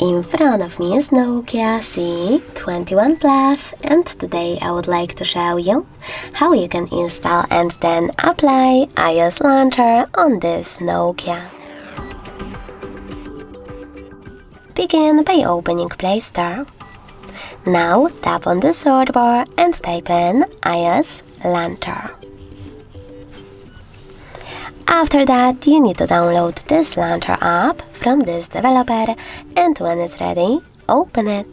In front of me is Nokia C21 Plus, and today I would like to show you how you can install and then apply iOS launcher on this Nokia. Begin by opening Play Store. Now tap on the search bar and type in iOS launcher. After that, you need to download this launcher app from this developer, and when it's ready, open it.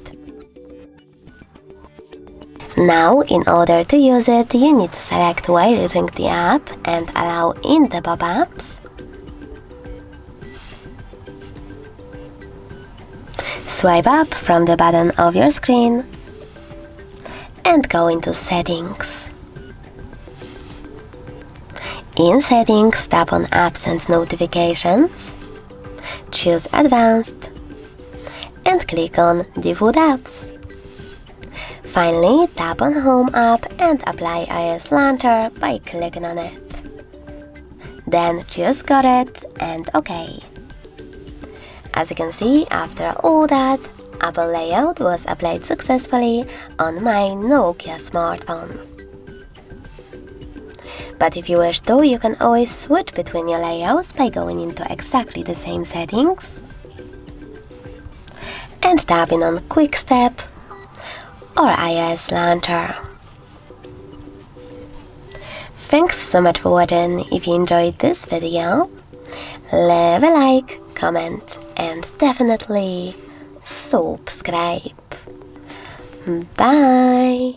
Now, in order to use it, you need to select while using the app and allow in the pop-ups. Swipe up from the bottom of your screen and go into Settings. In Settings, tap on Apps and Notifications, choose Advanced, and click on Default Apps. Finally, tap on Home app and apply iOS launcher by clicking on it. Then choose Got it and OK. As you can see, after all that, Apple layout was applied successfully on my Nokia smartphone. But if you wish to, you can always switch between your layouts by going into exactly the same settings and tapping on Quick Step or iOS Launcher. Thanks so much for watching. If you enjoyed this video, leave a like, comment and definitely subscribe. Bye!